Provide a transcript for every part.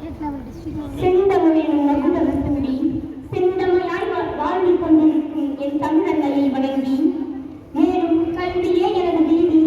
செந்தமிழின் நகுதல் கூடி செந்தமிழாய் வாழ்ந்து கொண்டிருக்கும் என் தமிழன்னையை வணங்கி, மேலும் கல்வியே எனது வீடு,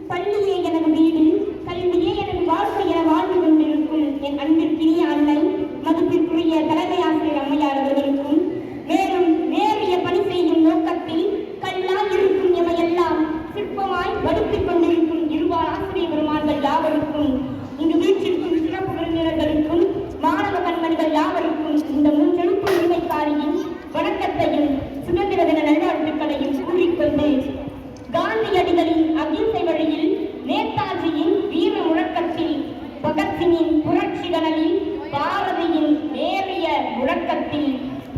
பள்ளியே எனது வீடு, கல்வியே எனது வாழ்க்கை என வாழ்ந்து கொண்டிருக்கும் என் அன்பிற்கினிய அன்னை மதிப்பிற்குரிய தலைமை ஆசிரியர் அம்மையார் அவர்களுக்கும், மேலும் நேரிய பணி செய்யும் நோக்கத்தில் கல்லால் இருக்கும் எமையெல்லாம் சிற்பமாய் வடுத்திக் கொண்டிருக்கும் இருவார் ஆசிரியர் பெருமான்கள் யாவருக்கும், இங்கு வீற்றிருக்கும் சிறப்பு விருந்தினர்களுக்கும், மாணவ கண்மணிகள் யாவருக்கும் இந்த முன்னெடுப்பு உரிமைக்காரியின் வணக்கத்தையும் சுதந்திர தின நல்வாழ்த்துக்களையும் கூறிக்கொண்டு, காந்தியடிகளின் அகிம்சை வழியில், நேதாஜியின் வீர முழக்கத்தில், பகத்சிங்கின் புரட்சி கனலில், பாரதியின் நேரிய முழக்கத்தில்,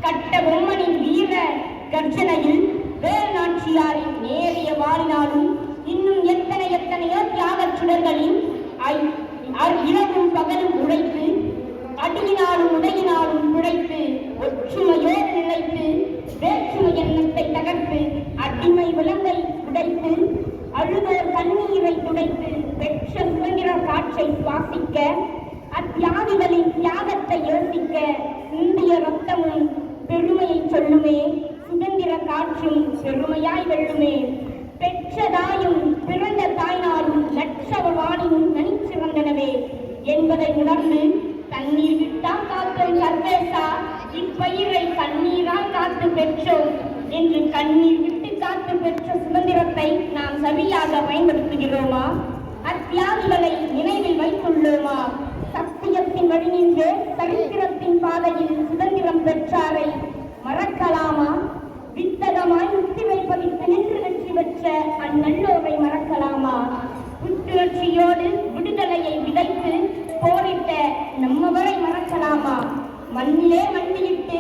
கட்ட பொம்மனின் வீர கர்ஜனையில், வேலுநாச்சியாரின் நேரிய வாழினாலும், இன்னும் எத்தனையோ தியாகச் சுடர்களின் இரவும் பகலும் உழைத்து, அடியினாலும் உடையினாலும் பிழைத்து, ஒற்றுமையோடு நிலைத்து, வேற்றுமை எண்ணத்தை தகர்த்து, அடிமை விலங்கை உடைத்து, அழுதோர் கண்ணீரை துடைத்து, பெற்ற சுதந்திர காற்றை சுவாசிக்க, அத்தியாகிகளின் தியாகத்தை யோசிக்க, இந்திய ரத்தமும் பெருமையை சொல்லுமே, சுதந்திர காற்றும் பெருமையாய் வெல்லுமே, பெற்றதாயும் பிறந்த தாய்நாளும் லட்சவாணியும் நனிச்சிறந்தனவே என்பதை உணர்ந்து, தண்ணீர் விட்டா காத்தோம் சர்வேசா, இப்பயிரை கண்ணீரால் காத்து பெற்றோம் என்று கண்ணீர் விட்டு காத்து பெற்ற சுதந்திரத்தை நாம் சரியாக பயன்படுத்துகிறோமா? அத்தியாகிகளை நினைவில் வைத்துள்ளோமா? சத்தியத்தின் வழி நின்று சரித்திரத்தின் பாதையில் சுதந்திரம் பெற்றாரை மறக்கலாமா? வித்தகமாய் முத்தி வைப்பதற்கு நின்று வெற்றி பெற்ற அந்நல்லோரை மறக்கலாமா? புத்துணர்ச்சியோடு விடுதலையை விதைத்து போரிட்ட நம்மவரை மறக்கலாமா? மண்ணிலே மண்ணிலிட்டு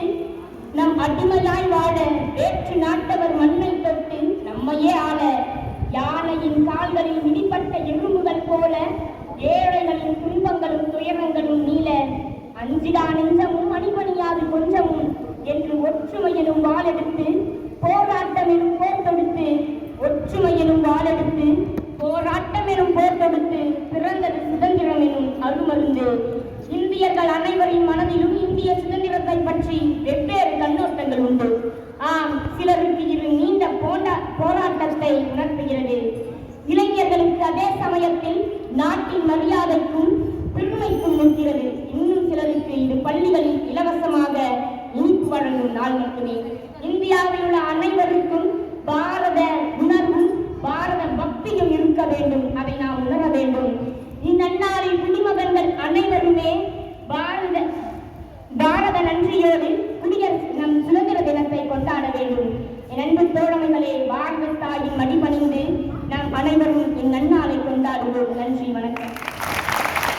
நம் அடிமையாய் வாழ வேற்று நாட்டவர் மண்ணை தொட்டு நம்மையே ஆள, யானையின் கால்களில் மிதிப்பட்ட எறும்புகள் போல ஏழைகளின் துன்பங்களும் துயரங்களும் நீள, அஞ்சிடா நெஞ்சமும் அணிபணியாது கொஞ்சமும் என்று ஒற்றுமையிலும் வாளெடுத்து, போராட்டம் எனும் போர் தொடுத்து, ஒற்றுமையிலும் வாளெடுத்து, போராட்டம் எனும் போர் தொடுத்து பிறந்தது சுதந்திரம் எனும் அருமருந்து. இந்தியர்கள் அனைவரின் மனதிலும் இந்திய சுதந்திரத்தை பற்றி வெவ்வேறு கண்ணோட்டங்கள் உண்டு. சிலருக்கு இது நீண்ட போராட்டத்தை உணர்த்துகிறது. இளைஞர்களுக்கு அதே சமயத்தில் நாட்டின் மரியாதைக்கும் பெருமைக்கும் நிற்கிறது. இன்னும் சிலருக்கு இது பள்ளிகளில் இலவசமாக இனிப்பு வழங்கும் நாள் மட்டுமே. இந்தியாவில் உள்ள அனைவருக்கும் பாரத உணர்வும் பாரத பக்தியும் இருக்க வேண்டும். அதை நாம் உணர வேண்டும். இந்நன்னாளில் குடிமகன்கள் அனைவருமே பாரத நன்றியோடு நம் சுதந்திர தினத்தை கொண்டாட வேண்டும். என் அன்பு தோழமைகளே, பாரத தாயின் மடிபணிந்து நாம் அனைவரும்